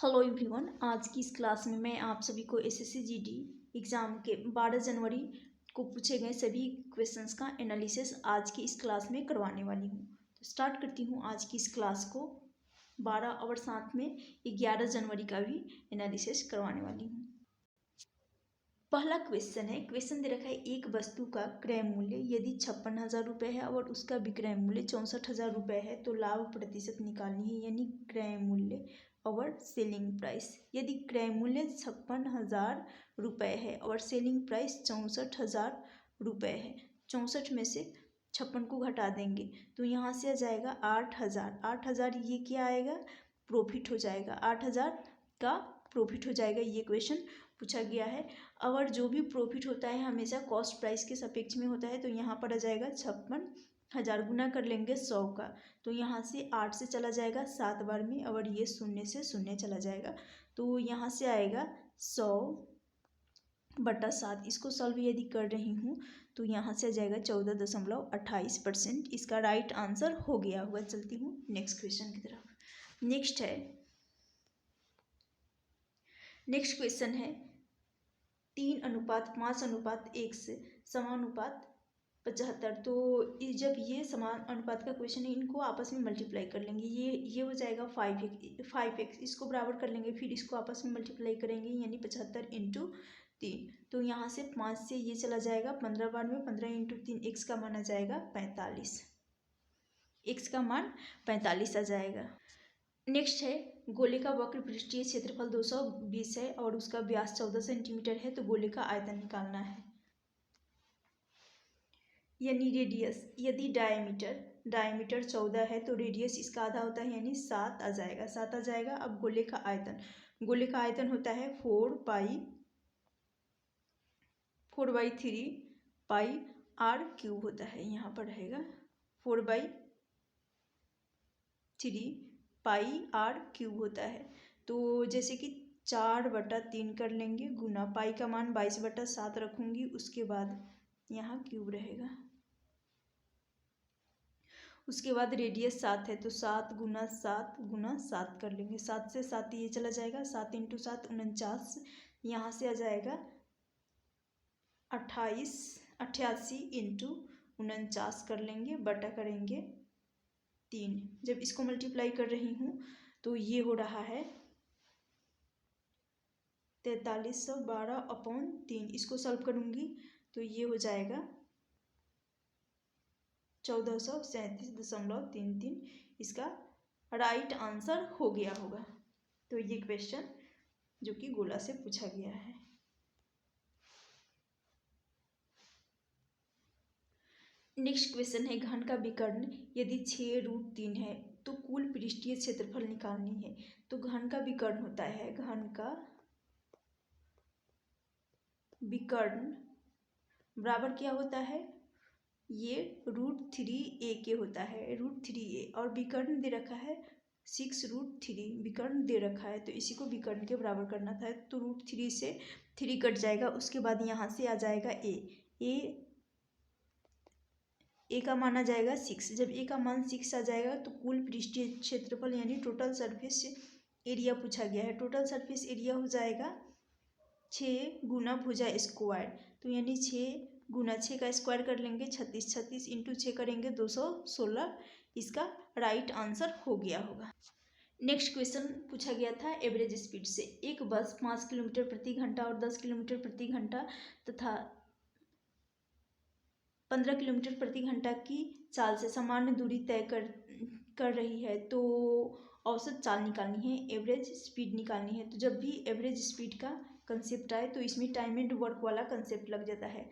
Hello everyone, आज की इस क्लास में मैं आप सभी को एसएससी जीडी एग्ज़ाम के 12 जनवरी को पूछे गए सभी क्वेश्चंस का एनालिसिस आज की इस क्लास में करवाने वाली हूँ। तो स्टार्ट करती हूँ आज की इस क्लास को 12 और साथ में 11 जनवरी का भी एनालिसिस करवाने वाली हूँ। पहला क्वेश्चन है, क्वेश्चन दे रखा है एक वस्तु का क्रय मूल्य यदि 56,000 रुपये है और उसका विक्रय मूल्य 64,000 रुपये है तो लाभ प्रतिशत निकालनी है, यानी क्रय मूल्य और सेलिंग प्राइस। यदि क्रय मूल्य 56,000 रुपये है और सेलिंग प्राइस 64,000 रुपये है, 64 में से 56 को घटा देंगे तो यहाँ से आ जाएगा 8,000। 8,000 ये क्या आएगा, प्रॉफिट हो जाएगा, 8,000 का प्रॉफिट हो जाएगा। ये क्वेश्चन पूछा गया है। अगर जो भी प्रॉफिट होता है हमेशा कॉस्ट प्राइस के सापेक्ष में होता है, तो यहाँ पर आ जाएगा 56,000, गुना कर लेंगे 100 का, तो यहाँ से 8 से चला जाएगा 7 बार में, और ये 0 से 0 चला जाएगा, तो यहाँ से आएगा 100/7। इसको सॉल्व यदि कर रही हूँ तो यहाँ से आ जाएगा 14.28%। इसका राइट आंसर हो गया होगा। चलती हूँ नेक्स्ट क्वेश्चन की तरफ। नेक्स्ट क्वेश्चन है 3:5:1 से समानुपात 75। तो जब ये समान अनुपात का क्वेश्चन है, इनको आपस में मल्टीप्लाई कर लेंगे। ये हो जाएगा 5x, इसको बराबर कर लेंगे, फिर इसको आपस में मल्टीप्लाई करेंगे, यानी 75 × 3। तो यहाँ से 5 से ये चला जाएगा 15 बार में, 15 × 3, x का मान आ जाएगा 45। x का मान 45 आ जाएगा। नेक्स्ट है, गोले का वक्र पृष्ठीय क्षेत्रफल 220 है और उसका व्यास 14 सेंटीमीटर है, तो गोले का आयतन निकालना है, यानी रेडियस। यदि डायमीटर 14 है तो रेडियस इसका आधा होता है, यानी 7 आ जाएगा, 7 आ जाएगा। अब गोले का आयतन होता है 4/3 पाई r क्यूब होता है, यहाँ पर रहेगा 4/3 पाई r क्यूब होता है। तो जैसे कि 4/3 कर लेंगे, गुना पाई का मान 22/7 रखूँगी, उसके बाद यहाँ क्यूब रहेगा, उसके बाद रेडियस 7 है तो 7 × 7 कर लेंगे, 7 से 7 ये चला जाएगा, 7 × 7 49, यहाँ से आ जाएगा 88 × 49 कर लेंगे, बटा करेंगे 3। जब इसको मल्टीप्लाई कर रही हूँ तो ये हो रहा है 4312/3। इसको सॉल्व करूँगी तो ये हो जाएगा 1437.33। इसका राइट आंसर हो गया होगा। तो ये क्वेश्चन जो कि गोला से पूछा गया है। नेक्स्ट क्वेश्चन है, घन का विकर्ण यदि 6√3 है तो कुल पृष्ठीय क्षेत्रफल निकालनी है। तो घन का विकर्ण होता है, घन का विकर्ण बराबर क्या होता है, ये √3a होता है, √3a, और विकर्ण दे रखा है 6√3, विकर्ण दे रखा है, तो इसी को विकर्ण के बराबर करना था। तो √3 से 3 कट जाएगा, उसके बाद यहाँ से आ जाएगा a का मान आ जाएगा 6। जब a का मान 6 आ जाएगा तो कुल पृष्ठीय क्षेत्रफल यानी टोटल सरफेस एरिया पूछा गया है। टोटल सरफेस एरिया हो जाएगा 6 गुना भुजा स्क्वायर, तो यानी 6 गुना 6 का स्क्वायर कर लेंगे 36, 36 × 6 करेंगे 216। इसका राइट आंसर हो गया होगा। नेक्स्ट क्वेश्चन पूछा गया था एवरेज स्पीड से। एक बस 5 किलोमीटर प्रति घंटा और 10 किलोमीटर प्रति घंटा तथा 15 किलोमीटर प्रति घंटा की चाल से सामान्य दूरी तय कर रही है, तो औसत चाल निकालनी है, एवरेज स्पीड निकालनी है। तो जब भी एवरेज स्पीड का कंसेप्ट आए तो इसमें टाइम एंड वर्क वाला कंसेप्ट लग जाता है।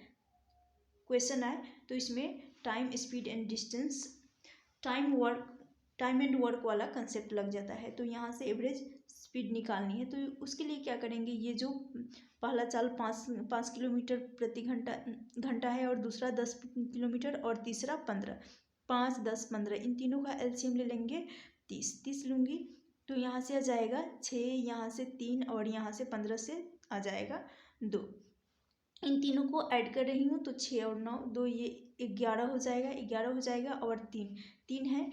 क्वेश्चन आए तो इसमें time, speed and distance, time and work वाला कंसेप्ट लग जाता है। तो यहाँ से एवरेज स्पीड निकालनी है, तो उसके लिए क्या करेंगे, ये जो पहला चाल 5 किलोमीटर प्रति घंटा है और दूसरा 10 किलोमीटर और तीसरा 15, 5, 10, 15, इन तीनों का एलसीएम ले लेंगे 30 लूँगी, तो यहाँ से आ जाएगा 6, यहाँ से 3 और यहाँ से 15 से आ जाएगा 2। इन तीनों को ऐड कर रही हूँ तो 6 और 9, 2 ये 11 हो जाएगा, 11 हो जाएगा, और 3 है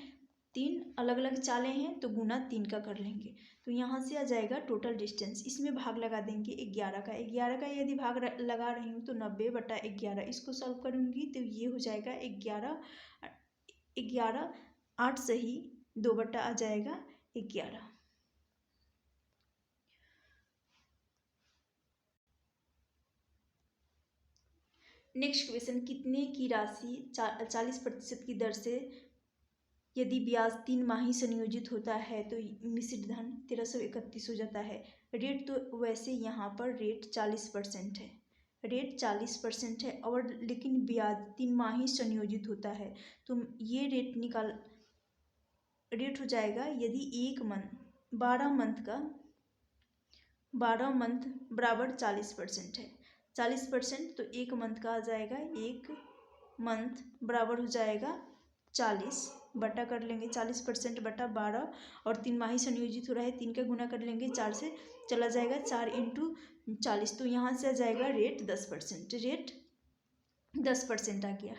तीन अलग अलग चालें हैं तो गुना 3 का कर लेंगे। तो यहाँ से आ जाएगा टोटल डिस्टेंस, इसमें भाग लगा देंगे 11 का। 11 का यदि भाग लगा रही हूँ तो 90/11, इसको सॉल्व करूँगी तो ये हो जाएगा 11, 8 सही 2 बटा आ जाएगा 11। नेक्स्ट क्वेश्चन, कितने की राशि 40% की दर से यदि ब्याज 3 माही संयोजित होता है तो मिश्रित धन 1331 हो जाता है। रेट तो वैसे यहाँ पर रेट 40% है, रेट 40% है, और लेकिन ब्याज 3 माही संयोजित होता है तो ये रेट हो जाएगा यदि 12 मंथ बराबर 40% है। 40% तो 1 मंथ का आ जाएगा, 1 मंथ बराबर हो जाएगा 40 बटा कर लेंगे 40% बटा 12, और 3 माही संयोजित हो रहा है, 3 का गुना कर लेंगे 4 से, चला जाएगा 4 × 40, तो यहाँ से आ जाएगा रेट 10%। रेट 10% आ गया।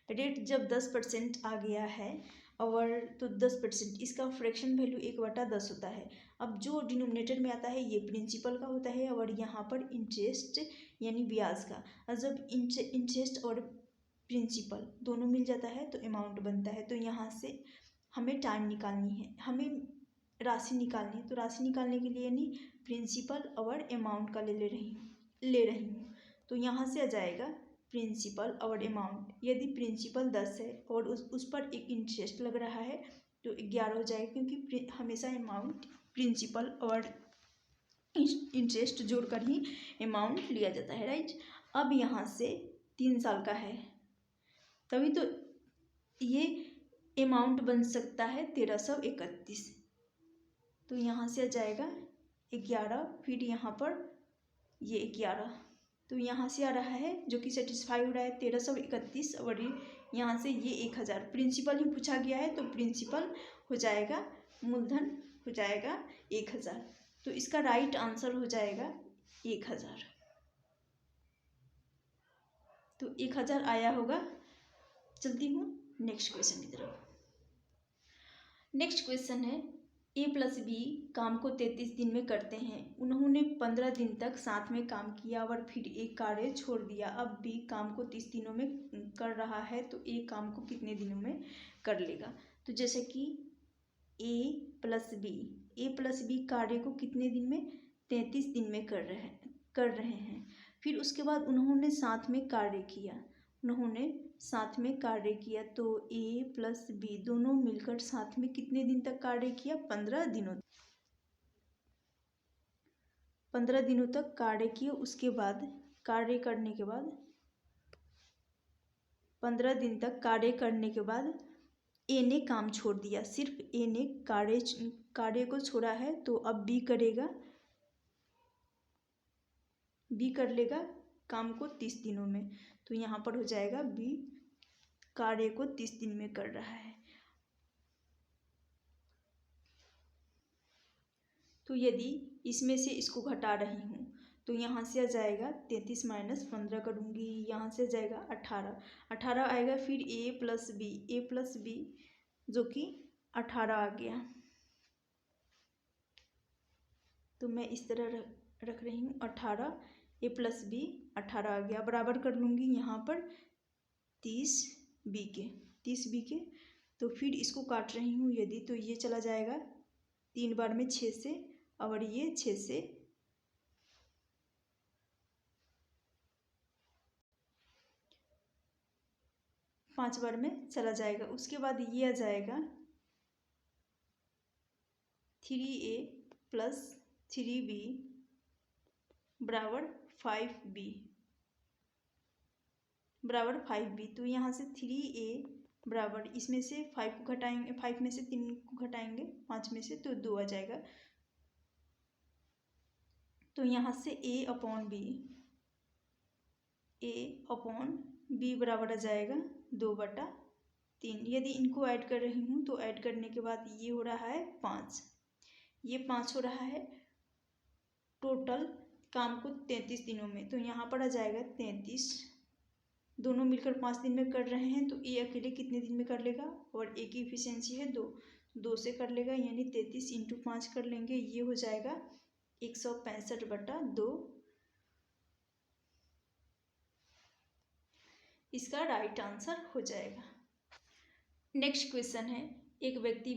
रेट जब 10% आ गया है और तो 10%, इसका फ्रैक्शन वैल्यू 1/10 होता है। अब जो डिनोमिनेटर में आता है ये प्रिंसिपल का होता है और यहाँ पर इंटरेस्ट यानी ब्याज का। और जब इंटरेस्ट और प्रिंसिपल दोनों मिल जाता है तो अमाउंट बनता है। तो यहाँ से हमें टाइम निकालनी है, हमें राशि निकालनी है। तो राशि निकालने के लिए यानी प्रिंसिपल और अमाउंट का ले रही हूँ। तो यहाँ से आ जाएगा प्रिंसिपल और अमाउंट। यदि प्रिंसिपल 10 है और उस पर एक इंटरेस्ट लग रहा है तो 11 हो जाएगा, क्योंकि हमेशा अमाउंट प्रिंसिपल और इंटरेस्ट जोड़कर ही अमाउंट लिया जाता है, राइट। अब यहाँ से 3 साल का है तभी तो ये अमाउंट बन सकता है 1331। तो यहाँ से आ जाएगा 11, फिर यहाँ पर ये 11, तो यहाँ से आ रहा है जो कि सेटिस्फाई हो रहा है 1331, और यहाँ से ये 1000। प्रिंसिपल ही पूछा गया है तो प्रिंसिपल हो जाएगा, मूलधन हो जाएगा 1000। तो इसका राइट आंसर हो जाएगा 1000। तो 1000 आया होगा। चलती हूँ नेक्स्ट क्वेश्चन की तरफ। नेक्स्ट क्वेश्चन है, A + B काम को 33 दिन में करते हैं। उन्होंने 15 दिन तक साथ में काम किया और फिर एक कार्य छोड़ दिया। अब B काम को 30 दिनों में कर रहा है तो A काम को कितने दिनों में कर लेगा। तो जैसे कि A + B कार्य को कितने दिन में, 33 दिन में कर रहे हैं। फिर उसके बाद उन्होंने साथ में कार्य किया तो A + B दोनों मिलकर साथ में कितने दिन तक कार्य किया, 15 दिनों तक कार्य किया। उसके बाद कार्य करने के बाद 15 दिन तक कार्य करने के बाद A ने काम छोड़ दिया, सिर्फ A ने कार्य को छोड़ा है। तो अब B कर लेगा काम को 30 दिनों में। तो यहाँ पर हो जाएगा B कार्य को 30 दिन में कर रहा है। तो यदि इसमें से इसको घटा रही हूँ तो यहाँ से आ जाएगा 33 - 15 करूँगी, यहाँ से आ जाएगा 18 आएगा। फिर A + B जो कि 18 आ गया। तो मैं इस तरह रख रही हूँ 18, A + B 18 आ गया। बराबर कर लूँगी यहाँ पर 30 B के। तो फिर इसको काट रही हूँ यदि, तो ये चला जाएगा 3 बार में 6 से, और ये 6 से 5 बार में चला जाएगा। उसके बाद ये आ जाएगा 3A + 3B बराबर 5B। तो यहाँ से 3A बराबर, इसमें से 5 को घटाएंगे, 5 में से 3 को घटाएंगे 5 में से, तो 2 आ जाएगा। तो यहाँ से A/B बराबर आ जाएगा 2/3। यदि इनको ऐड कर रही हूँ तो ऐड करने के बाद ये हो रहा है 5, ये 5 हो रहा है। टोटल काम को 33 दिनों में, तो यहाँ पर आ जाएगा 33 दोनों मिलकर 5 दिन में कर रहे हैं, तो ए अकेले कितने दिन में कर लेगा, और ए की इफिशियंसी है 2, 2 से कर लेगा, यानी 33 इंटू 5 कर लेंगे, ये हो जाएगा 165/2। इसका राइट आंसर हो जाएगा। नेक्स्ट क्वेश्चन है, एक व्यक्ति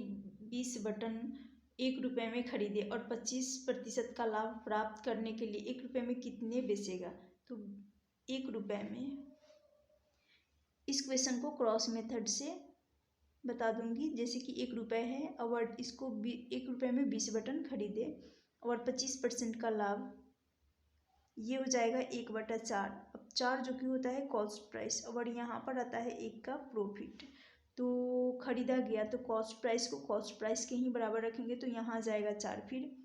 20 बटन 1 रुपये में खरीदे और 25% का लाभ प्राप्त करने के लिए 1 रुपये में कितने बेचेगा। तो 1 रुपये में, इस क्वेश्चन को क्रॉस मेथड से बता दूंगी। जैसे कि 1 रुपये है और इसको 1 रुपये में 20 बटन खरीदे और 25% का लाभ, ये हो जाएगा 1/4। अब 4 जो कि होता है कॉस्ट प्राइस, और यहाँ पर आता है 1 का प्रॉफिट। तो खरीदा गया तो कॉस्ट प्राइस को कॉस्ट प्राइस के ही बराबर रखेंगे, तो यहाँ आ जाएगा 4। फिर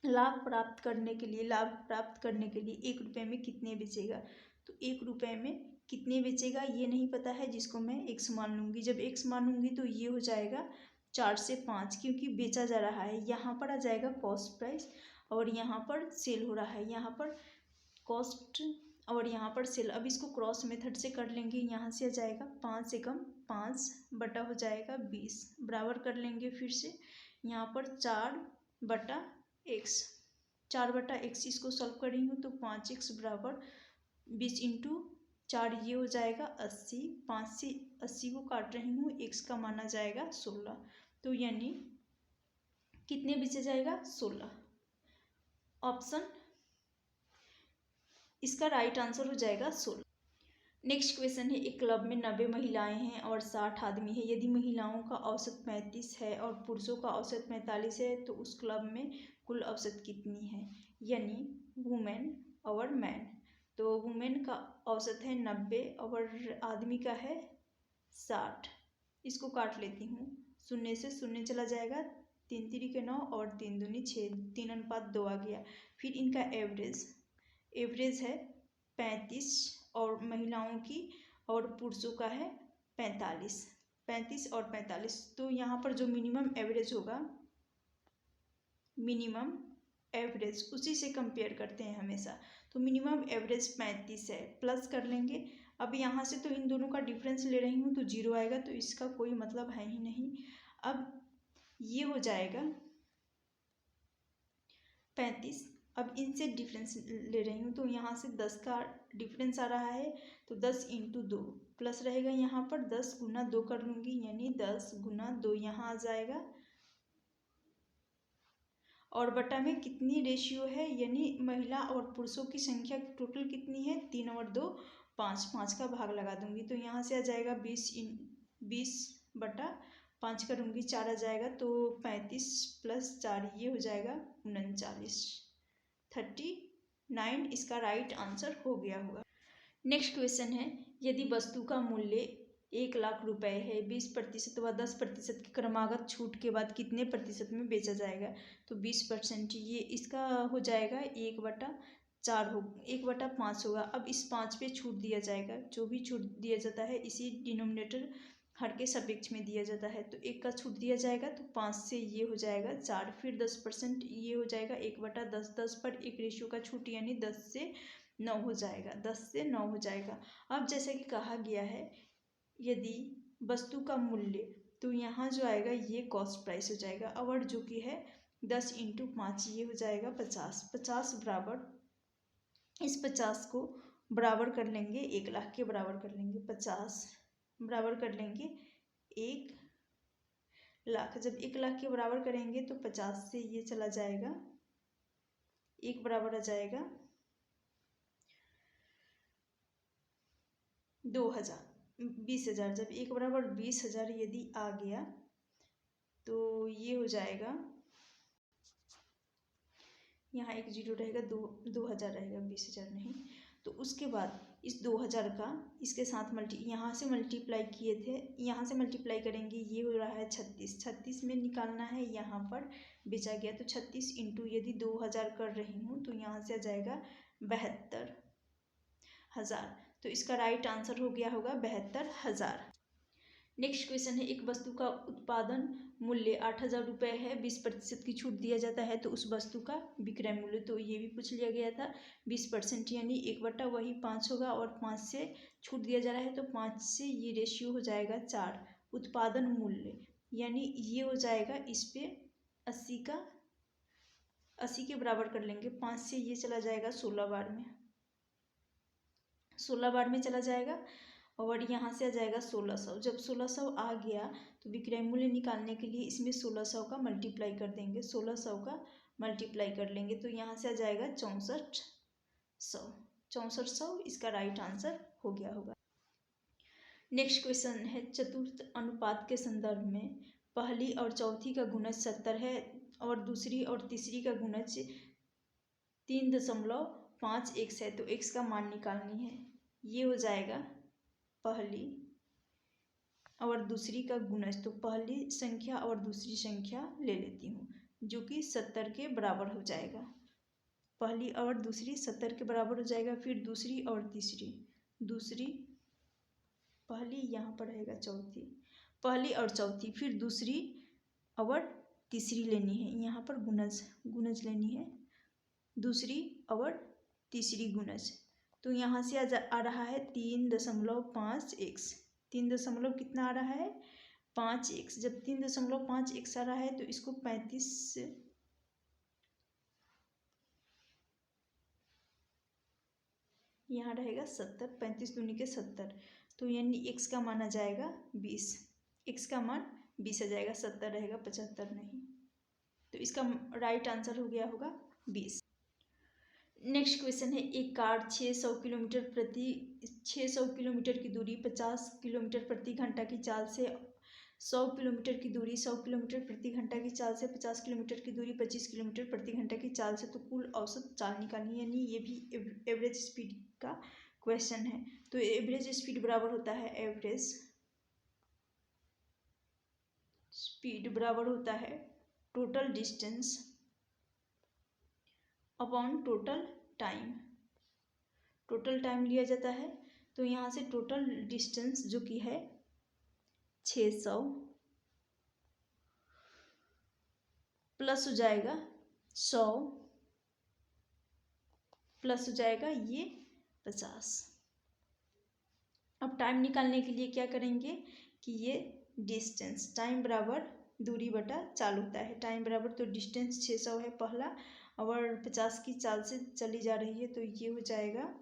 लाभ प्राप्त करने के लिए 1 रुपये में कितने बेचेगा। तो 1 रुपये में कितने बेचेगा ये नहीं पता है, जिसको मैं x मान लूँगी। जब x मानूंगी तो ये हो जाएगा 4 से 5, क्योंकि बेचा जा रहा है। यहाँ पर आ जाएगा कॉस्ट प्राइस और यहाँ पर सेल हो रहा है, यहाँ पर कॉस्ट और यहाँ पर सेल। अब इसको क्रॉस मेथड से कर लेंगे, यहाँ से आ जाएगा 5 से कम 5 बटा हो जाएगा 20, बराबर कर लेंगे। फिर से यहाँ पर 4/x, 4/x इसको सॉल्व कर रही हूँ, तो 5x बराबर 20 इंटू 4, ये हो जाएगा 80। 5 से 80 को काट रही हूँ, x का माना जाएगा 16, तो यानी कितने बेचा जाएगा 16। ऑप्शन इसका राइट आंसर हो जाएगा 16। नेक्स्ट क्वेश्चन है, एक क्लब में 90 महिलाएं हैं और 60 आदमी हैं। यदि महिलाओं का औसत 35 है और पुरुषों का औसत 45 है, तो उस क्लब में कुल औसत कितनी है, यानी वुमेन और मैन। तो वुमेन का औसत है 90 और आदमी का है 60। इसको काट लेती हूँ, 0 से 0 चला जाएगा, 3 तिरी 9 और 3 दूनी 6, 3:2 आ गया। फिर इनका एवरेज है 35 और महिलाओं की, और पुरुषों का है 45, 35 और 45। तो यहाँ पर जो मिनिमम एवरेज होगा, मिनिमम एवरेज उसी से कंपेयर करते हैं हमेशा। तो मिनिमम एवरेज 35 है, प्लस कर लेंगे। अब यहाँ से तो इन दोनों का डिफरेंस ले रही हूँ, तो 0 आएगा, तो इसका कोई मतलब है ही नहीं। अब ये हो जाएगा 35। अब इनसे डिफरेंस ले रही हूँ, तो यहाँ से 10 का डिफरेंस आ रहा है, तो 10 इंटू 2 प्लस रहेगा, यहाँ पर 10 गुना 2 कर लूँगी, यानी 10 गुना 2 यहाँ आ जाएगा। और बटा में कितनी रेशियो है, यानी महिला और पुरुषों की संख्या टोटल कितनी है, 3 और 2 5, 5 का भाग लगा दूंगी, तो यहाँ से आ जाएगा 20/5 करूँगी, 4 आ जाएगा, तो 35 + 4 ये हो जाएगा 39, 39 इसका राइट आंसर हो गया होगा। नेक्स्ट क्वेश्चन है, यदि वस्तु का मूल्य 1 लाख रुपए है, 20% व 10% की क्रमागत छूट के बाद कितने प्रतिशत में बेचा जाएगा। तो 20%, ये इसका हो जाएगा 1/4 हो 1/5 होगा। अब इस 5 पे छूट दिया जाएगा, जो भी छूट दिया जाता है इसी डिनोमिनेटर हर के सापेक्ष में दिया जाता है। तो 1 का छूट दिया जाएगा, तो 5 से ये हो जाएगा 4, फिर 10%, ये हो जाएगा 1/10, 10 पर 1 रेशियो का छूट, यानी 10 से 9 हो जाएगा, 10 से 9 हो जाएगा। अब जैसा कि कहा गया है, यदि वस्तु का मूल्य, तो यहाँ जो आएगा ये कॉस्ट प्राइस हो जाएगा, और जो कि है 10 इंटू 5, ये हो जाएगा 50। 50 बराबर, इस 50 को बराबर कर लेंगे 1 लाख के बराबर कर लेंगे, 50 बराबर कर लेंगे 1 लाख। जब 1 लाख के बराबर करेंगे तो 50 से ये चला जाएगा, 1 बराबर आ जाएगा 2000, 20,000। जब 1 बराबर 20,000 यदि आ गया, तो ये हो जाएगा, यहाँ एक 0 रहेगा, 2000 रहेगा, 20,000 नहीं। तो उसके बाद इस 2000 का इसके साथ यहाँ से मल्टीप्लाई किए थे, यहाँ से मल्टीप्लाई करेंगे, ये हो रहा है 36। 36 में निकालना है, यहाँ पर बेचा गया, तो 36 इंटू यदि 2000 कर रही हूँ, तो यहाँ से आ जाएगा 72,000। तो इसका राइट आंसर हो गया होगा 72,000। नेक्स्ट क्वेश्चन है, एक वस्तु का उत्पादन मूल्य 8,000 रुपये है, 20% की छूट दिया जाता है तो उस वस्तु का विक्रय मूल्य, तो ये भी पूछ लिया गया था। 20% यानी 1 वही 5 होगा और 5 से छूट दिया जा रहा है तो 5 से ये रेशियो हो जाएगा 4। उत्पादन मूल्य यानी ये हो जाएगा, इस पे 80 के बराबर कर लेंगे। 5 से ये चला जाएगा 16 बार में, 16 बार में चला जाएगा और यहाँ से आ जाएगा 1600। जब 1600 आ गया तो विक्रय मूल्य निकालने के लिए इसमें 1600 का मल्टीप्लाई कर देंगे, 1600 का मल्टीप्लाई कर लेंगे तो यहाँ से आ जाएगा 6400। 6400 इसका राइट आंसर हो गया होगा। नेक्स्ट क्वेश्चन है, चतुर्थ अनुपात के संदर्भ में पहली और चौथी का गुणज 70 है और दूसरी और तीसरी का गुणज 3.5x है, तो x का मान निकालनी है। ये हो जाएगा पहली और दूसरी का गुणज, तो पहली संख्या और दूसरी संख्या ले लेती हूँ जो कि 70 के बराबर हो जाएगा। पहली और दूसरी 70 के बराबर हो जाएगा। फिर दूसरी और तीसरी, दूसरी पहली यहाँ पर रहेगा चौथी, पहली और चौथी, फिर दूसरी और तीसरी लेनी है, यहाँ पर गुणज लेनी है, दूसरी और तीसरी गुणज। तो यहाँ से आ रहा है 3.5x, 3 कितना आ रहा है 5x। जब 3.5x आ रहा है तो इसको 35 से यहाँ रहेगा 70, 35 दूनी के 70, तो यानी x का मान आ जाएगा 20, x का मान 20 आ जाएगा, 70 रहेगा 75 नहीं, तो इसका राइट आंसर हो गया होगा 20। नेक्स्ट क्वेश्चन है, एक कार 600 किलोमीटर की दूरी 50 किलोमीटर प्रति घंटा की चाल से 100 किलोमीटर की दूरी 100 किलोमीटर प्रति घंटा की चाल से 50 किलोमीटर की दूरी 25 किलोमीटर प्रति घंटा की चाल से, तो कुल औसत चाल निकालनी, यानी ये भी एवरेज स्पीड का क्वेश्चन है। तो एवरेज स्पीड बराबर होता है, एवरेज स्पीड बराबर होता है total distance upon total time. Total time लिया जाता है, तो यहाँ से टोटल डिस्टेंस जो कि है 600 प्लस हो जाएगा 100 प्लस हो जाएगा ये 50। अब टाइम निकालने के लिए क्या करेंगे कि ये डिस्टेंस, टाइम बराबर दूरी बटा चाल होता है। टाइम बराबर, तो डिस्टेंस 600 है पहला और 50 की चाल से चली जा रही है, तो ये हो जाएगा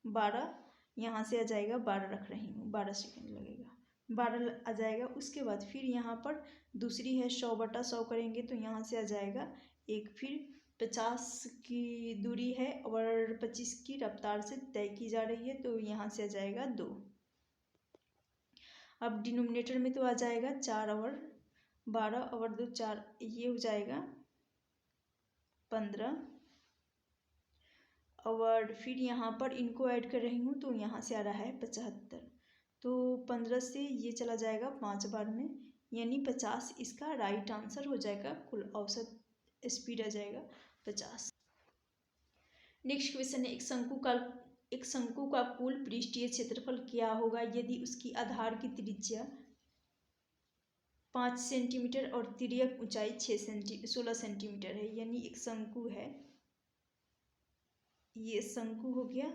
12, यहाँ से आ जाएगा 12 रख रही हूँ, 12 सेकेंड लगेगा, 12 आ जाएगा। उसके बाद फिर यहाँ पर दूसरी है 100/100 करेंगे तो यहाँ से आ जाएगा 1। फिर 50 की दूरी है और 25 की रफ्तार से तय की जा रही है, तो यहाँ से आ जाएगा 2। अब डिनोमिनेटर में तो आ जाएगा 4 और 12 और 2 4, ये हो जाएगा 15 और फिर यहाँ पर इनको ऐड कर रही हूँ तो यहाँ से आ रहा है 75, तो 15 से ये चला जाएगा 5 बार में, यानी 50 इसका राइट आंसर हो जाएगा। कुल औसत स्पीड आ जाएगा 50। नेक्स्ट क्वेश्चन है, एक शंकु का कुल पृष्ठीय क्षेत्रफल क्या होगा यदि उसकी आधार की त्रिज्या 5 सेंटीमीटर और तिर्यक ऊंचाई 16 सेंटीमीटर है। यानी एक शंकु है, ये शंकु हो गया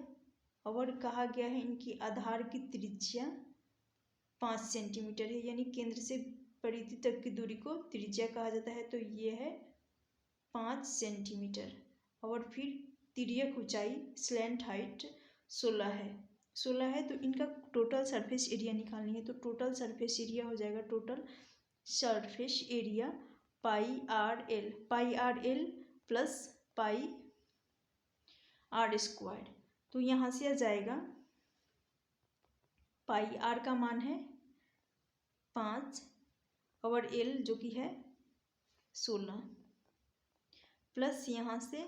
और कहा गया है इनकी आधार की त्रिज्या 5 सेंटीमीटर है, यानी केंद्र से परिधि तक की दूरी को त्रिज्या कहा जाता है, तो ये है 5 सेंटीमीटर। और फिर तिर्यक ऊंचाई स्लैंट हाइट 16 है, तो इनका टोटल सरफेस एरिया निकालनी है, तो टोटल सरफेस एरिया हो जाएगा, total surface area pi plus pi r square. तो यहाँ से आ जाएगा पाई आर का मान है 5 और एल जो कि है 16 प्लस यहाँ से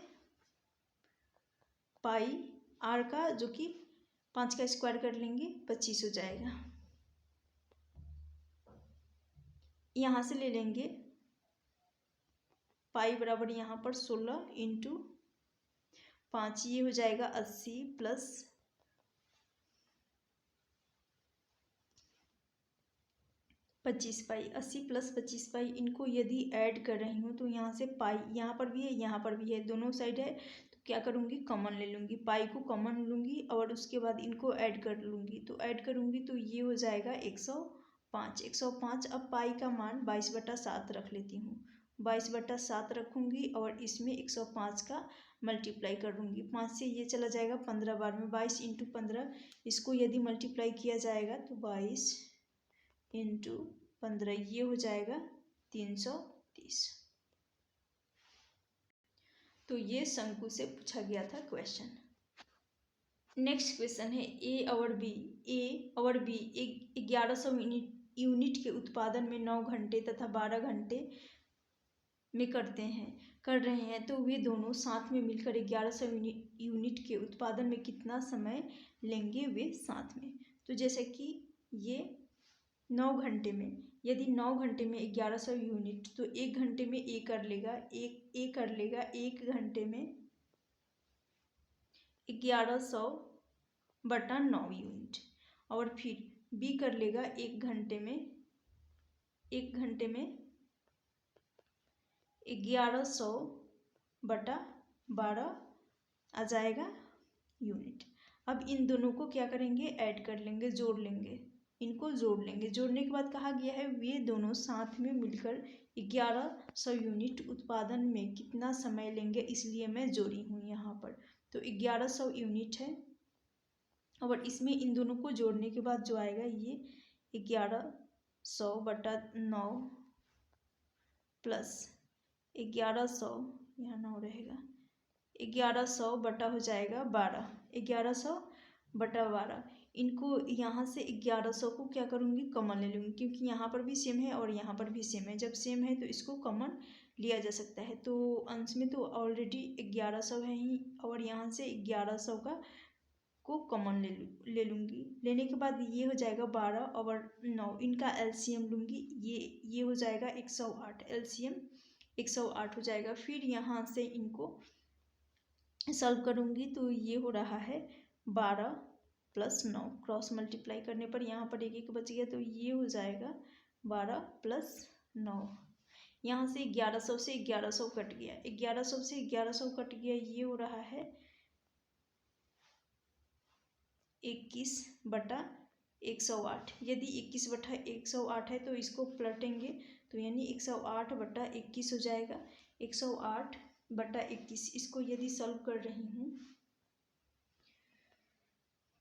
पाई आर का जो कि 5 का स्क्वायर कर लेंगे 25 हो जाएगा। यहाँ से ले लेंगे पाई बराबर यहाँ पर 16 इंटू 5, ये हो जाएगा 80 प्लस 25 पाई, 80 प्लस 25 पाई, इनको यदि ऐड कर रही हूँ तो यहाँ से पाई यहाँ पर भी है, यहाँ पर भी है, दोनों साइड है, तो क्या करूँगी, कॉमन ले लूँगी, पाई को कॉमन लूँगी और उसके बाद इनको ऐड कर लूँगी। तो ऐड करूँगी तो ये हो जाएगा 105। 105 अब पाई का मान 22/7 रख लेती हूँ, 22/7 रखूँगी और इसमें 105 का मल्टीप्लाई कर दूँगी। 5 से ये चला जाएगा 15 बार में, 22 × 15, इसको यदि मल्टीप्लाई किया जाएगा तो 22 × 15 ये हो जाएगा 330। तो ये शंकु से पूछा गया था क्वेश्चन। नेक्स्ट क्वेश्चन है ए और बी। ए और बी 1100 यूनिट के उत्पादन में 9 घंटे तथा 12 घंटे में कर रहे हैं, तो वे दोनों साथ में मिलकर 1100 यूनिट के उत्पादन में कितना समय लेंगे वे साथ में। तो जैसे कि ये 9 घंटे में, यदि 9 घंटे में 1100 यूनिट, तो 1 घंटे में ए कर लेगा, एक कर लेगा 1 घंटे में 1100/9 यूनिट, और फिर बी कर लेगा 1 घंटे में 1100/12 आ जाएगा यूनिट। अब इन दोनों को क्या करेंगे, ऐड कर लेंगे, जोड़ लेंगे, इनको जोड़ लेंगे। जोड़ने के बाद कहा गया है वे दोनों साथ में मिलकर 1100 यूनिट उत्पादन में कितना समय लेंगे, इसलिए मैं जोड़ी हूँ यहाँ पर। तो 1100 यूनिट है और इसमें इन दोनों को जोड़ने के बाद जो आएगा ये 1100/9 प्लस 1100, यहाँ 9 रहेगा, 1100 बटा हो जाएगा 12, 1100/12। इनको यहाँ से 1100 को क्या करूँगी, कॉमन ले लूँगी, क्योंकि यहाँ पर भी सेम है और यहाँ पर भी सेम है। जब सेम है तो इसको कॉमन लिया जा सकता है। तो अंश में तो ऑलरेडी 1100 है ही, और यहाँ से 1100 को कॉमन ले लूँगी। लेने के बाद ये हो जाएगा 12 और 9, इनका एलसीएम लूँगी, ये हो जाएगा 108, एलसीएम 108 हो जाएगा। फिर यहाँ से इनको सॉल्व करूँगी तो ये हो रहा है 12 + 9, क्रॉस मल्टीप्लाई करने पर यहाँ पर 1 बच गया, तो ये हो जाएगा 12 + 9। यहाँ से 1100 से 1100 कट गया, 1100 से 1100 कट गया, ये हो रहा है 21/108। यदि 21/108 है तो इसको पलटेंगे तो यानी 108/21 हो जाएगा। 108/21 इसको यदि सॉल्व कर रही हूँ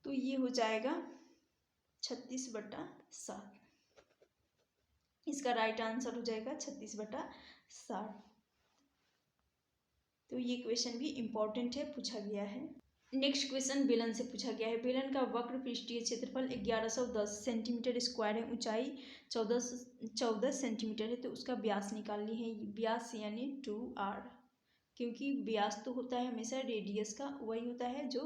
तो ये हो जाएगा 36/60। इसका राइट आंसर हो जाएगा 36/60। तो ये क्वेश्चन भी इम्पोर्टेंट है, पूछा गया है। नेक्स्ट क्वेश्चन बेलन से पूछा गया है। बेलन का वक्र पृष्ठीय क्षेत्रफल 1110 सेंटीमीटर स्क्वायर है, ऊंचाई 14 सेंटीमीटर है, तो उसका व्यास निकालनी है। व्यास यानी 2r, क्योंकि व्यास तो होता है हमेशा रेडियस का, वही होता है जो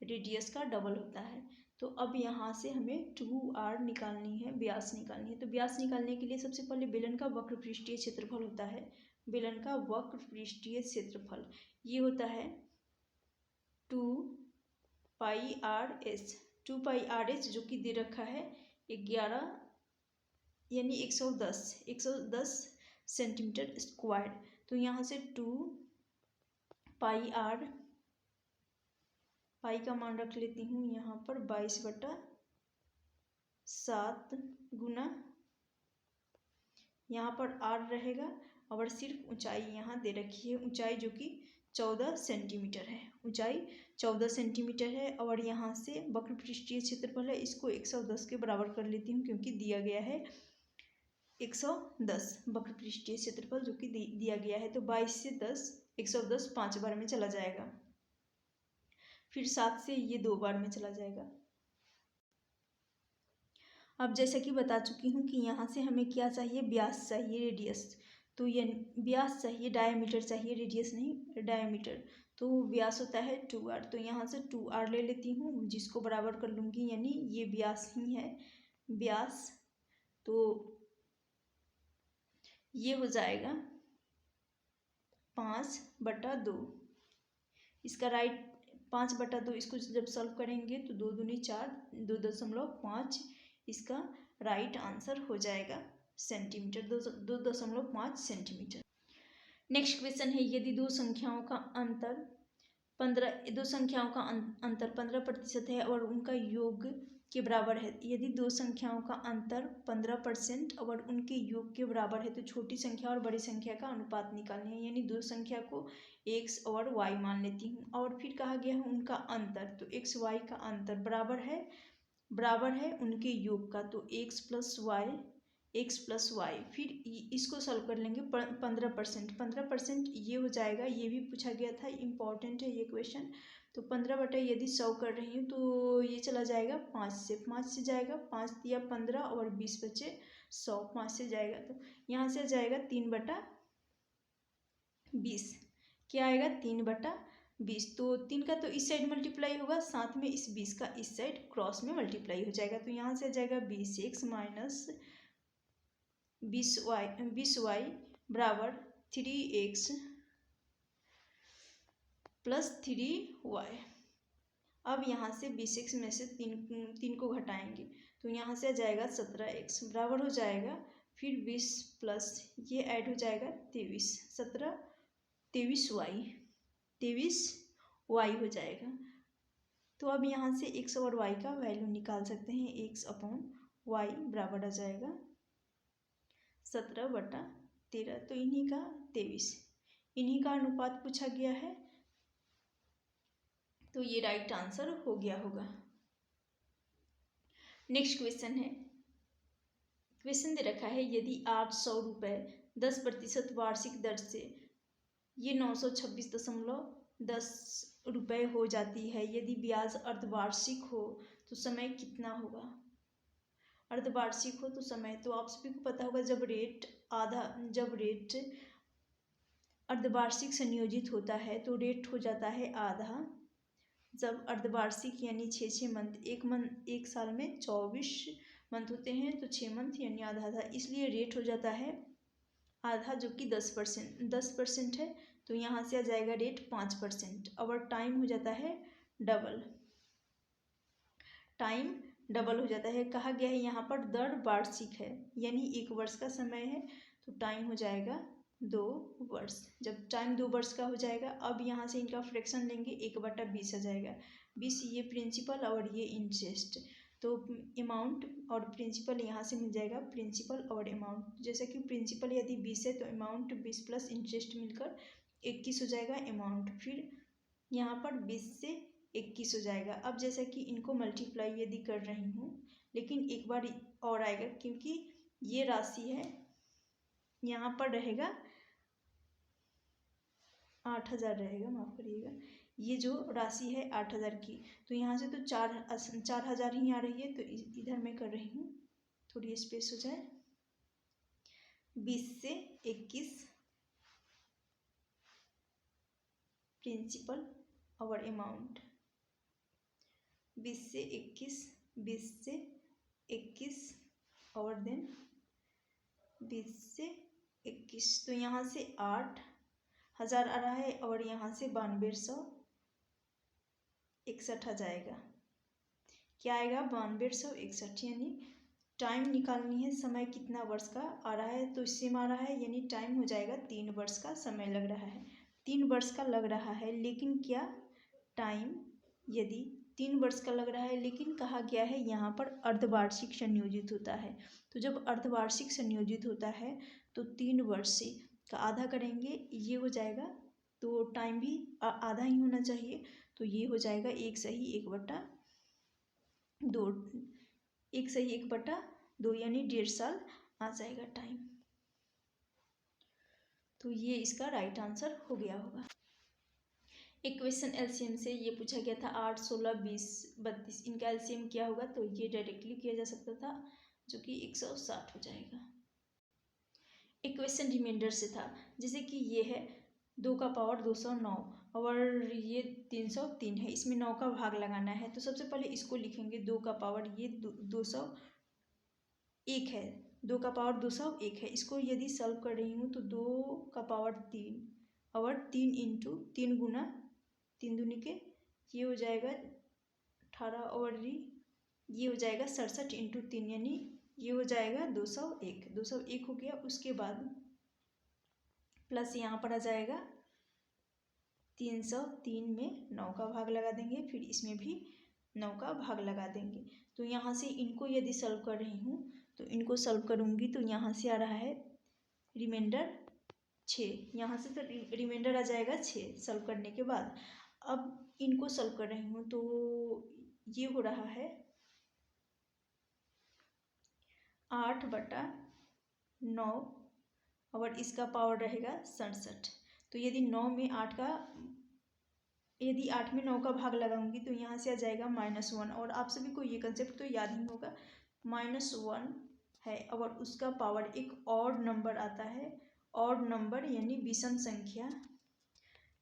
रेडियस का डबल होता है। तो अब यहाँ से हमें 2r निकालनी है, व्यास निकालनी है। तो व्यास निकालने के लिए सबसे पहले बेलन का वक्र पृष्ठीय क्षेत्रफल होता है। बेलन का वक्र पृष्ठीय क्षेत्रफल ये होता है 2πrs, 2πrs जो कि दे रखा है 11 यानी 110 सेंटीमीटर स्क्वायर। तो यहाँ से 2πr, पाई का मान रख लेती हूँ यहाँ पर 22/7 गुना, यहाँ पर r रहेगा और सिर्फ ऊंचाई यहाँ दे रखी है, ऊंचाई जो कि 14 सेंटीमीटर है, ऊंचाई 14 सेंटीमीटर है। और यहाँ से वक्र पृष्ठीय क्षेत्रफल है, इसको 110 के बराबर कर लेती हूँ, क्योंकि दिया गया है 110 वक्र पृष्ठीय क्षेत्रफल जो कि दिया गया है। तो 22 से 10, 110 5 बार में चला जाएगा, फिर 7 से ये 2 बार में चला जाएगा। अब जैसा कि बता चुकी हूँ कि यहाँ से हमें क्या चाहिए, व्यास चाहिए, रेडियस। तो ये व्यास चाहिए, डायमीटर चाहिए, रेडियस नहीं डायमीटर। तो व्यास होता है 2r, तो यहाँ से 2r ले लेती हूँ, जिसको बराबर कर लूँगी, यानी ये व्यास ही है व्यास। तो ये हो जाएगा 5/2, इसका राइट 5/2, इसको जब सॉल्व करेंगे तो 2 दूनी 4, 2.5 इसका राइट आंसर हो जाएगा। Centimetre, 2.5 centimetre. नेक्स्ट क्वेश्चन है, यदि दो संख्याओं का अंतर 15% है और उनका योग के बराबर है। यदि दो संख्याओं का अंतर 15% और उनके योग के बराबर है तो छोटी संख्या और बड़ी संख्या का अनुपात निकालना है। यानी दो संख्या को x और y मान लेती हूँ और फिर कहा गया है उनका अंतर, तो x y का अंतर बराबर है उनके योग का, तो x प्लस वाई। फिर इसको सॉल्व कर लेंगे। 15% ये हो जाएगा, ये भी पूछा गया था, इम्पॉर्टेंट है ये क्वेश्चन। तो 15 यदि 100 कर रही हूँ तो ये चला जाएगा 5 से जाएगा, 5 दिया 15 और 20 बचे 100, 5 से जाएगा तो यहाँ से जाएगा 3/20। क्या आएगा 3/20। तो 3 का तो इस साइड मल्टीप्लाई होगा, साथ में इस 20 का इस साइड क्रॉस में मल्टीप्लाई हो जाएगा। तो यहाँ से जाएगा 20x माइनस 20y बराबर 3x प्लस 3y। अब यहाँ से 20x में से 3 को घटाएंगे तो यहाँ से आ जाएगा 17x बराबर हो जाएगा, फिर 20 प्लस ये ऐड हो जाएगा 23, 23y हो जाएगा। तो अब यहाँ से x और y का वैल्यू निकाल सकते हैं। x/y बराबर आ जाएगा 17/13, तो इन्हीं का 23, इन्हीं का अनुपात पूछा गया है, तो ये राइट आंसर हो गया होगा। नेक्स्ट क्वेश्चन है, क्वेश्चन दे रखा है, यदि 800 रुपये 10% वार्षिक दर से ये 926.10 रुपये हो जाती है। यदि ब्याज अर्धवार्षिक हो तो समय कितना होगा। अर्धवार्षिक हो तो समय, तो आप सभी को पता होगा जब रेट अर्धवार्षिक संयोजित होता है तो रेट हो जाता है आधा। जब अर्धवार्षिक यानी 6 मंथ, एक साल में 24 मंथ होते हैं तो 6 मंथ यानी आधा, इसलिए रेट हो जाता है आधा, जो कि 10% है। तो यहाँ से आ जाएगा रेट 5%। और टाइम हो जाता है डबल, टाइम डबल हो जाता है। कहा गया है यहाँ पर दर वार्षिक है यानी 1 वर्ष का समय है, तो टाइम हो जाएगा 2 वर्ष। जब टाइम 2 वर्ष का हो जाएगा, अब यहाँ से इनका फ्रैक्शन लेंगे, 1/20 आ जाएगा। 20 ये प्रिंसिपल और ये इंटरेस्ट, तो अमाउंट और प्रिंसिपल यहाँ से मिल जाएगा, प्रिंसिपल और अमाउंट। जैसे कि प्रिंसिपल यदि 20 है तो अमाउंट 20 प्लस इंटरेस्ट मिलकर 21 हो जाएगा अमाउंट। फिर यहाँ पर 20 से 21 हो जाएगा। अब जैसा कि इनको मल्टीप्लाई यदि कर रही हूँ, लेकिन एक बार और आएगा क्योंकि ये राशि है, यहाँ पर रहेगा 8000 रहेगा, माफ़ करिएगा, ये जो राशि है 8000 की, तो यहाँ से तो 4000 ही आ रही है, तो इधर मैं कर रही हूँ, थोड़ी स्पेस हो जाए। 20 से 21 प्रिंसिपल और अमाउंट, 20 से 21 और देन 20 से 21, तो यहाँ से 8000 आ रहा है और यहाँ से 9261 आ जाएगा। क्या आएगा 9261, यानी टाइम निकालनी है, समय कितना वर्ष का आ रहा है, तो इससे आ रहा है, यानी टाइम हो जाएगा 3 वर्ष का समय लग रहा है, 3 वर्ष का लग रहा है। लेकिन क्या टाइम यदि 3 वर्ष का लग रहा है, लेकिन कहा गया है यहाँ पर अर्धवार्षिक संयोजित होता है, तो जब अर्धवार्षिक संयोजित होता है तो 3 वर्ष से का आधा करेंगे, ये हो जाएगा, तो टाइम भी आधा ही होना चाहिए, तो ये हो जाएगा 1/2 यानी 1.5 साल आ जाएगा टाइम। तो ये इसका राइट आंसर हो गया होगा। एक क्वेश्चन एलसीएम से ये पूछा गया था 8, 16, 20, 32, इनका एलसीएम क्या होगा, तो ये डायरेक्टली किया जा सकता था, जो कि 160 हो जाएगा। एक क्वेश्चन रिमाइंडर से था, जैसे कि ये है 2 का पावर 209 और ये 303 है, इसमें 9 का भाग लगाना है। तो सबसे पहले इसको लिखेंगे, 2 का पावर ये 201 है, 2 का पावर 201 है। इसको यदि सॉल्व कर रही हूँ तो 2 का पावर 3 और 3 इंटू 3 गुना 3 दूनी के ये हो जाएगा 18 और ये हो जाएगा 67 इंटू 3 यानी ये हो जाएगा 201, 201 हो गया। उसके बाद प्लस यहाँ पर आ जाएगा 303 में 9 का भाग लगा देंगे, फिर इसमें भी 9 का भाग लगा देंगे। तो यहाँ से इनको यदि सॉल्व कर रही हूँ तो इनको सॉल्व करूँगी तो यहाँ से आ रहा है रिमाइंडर 6, यहाँ से तो रिमाइंडर आ जाएगा 6 सॉल्व करने के बाद। अब इनको सॉल्व कर रही हूँ तो ये हो रहा है 8/9 और इसका पावर रहेगा 67। तो यदि 9 में 9 का भाग लगाऊंगी तो यहाँ से आ जाएगा -1। और आप सभी को ये कंसेप्ट तो याद ही होगा, -1 है और उसका पावर एक ऑड नंबर आता है, ऑड नंबर यानी विषम संख्या।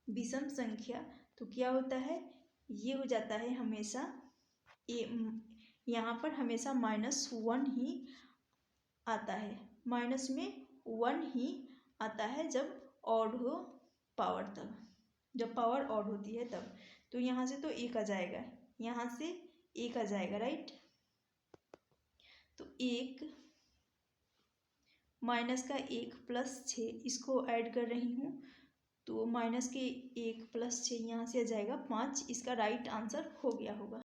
विषम संख्या तो क्या होता है, ये हो जाता है हमेशा यहाँ पर हमेशा -1 ही आता है, माइनस में 1 ही आता है जब ऑड हो पावर, तब जब पावर ऑड होती है तब। तो यहाँ से तो 1 आ जाएगा, यहाँ से 1 आ जाएगा, राइट। तो 1 माइनस का 1 प्लस 6 इसको ऐड कर रही हूँ तो माइनस के 1 प्लस 6 यहाँ से आ जाएगा 5। इसका राइट आंसर हो गया होगा।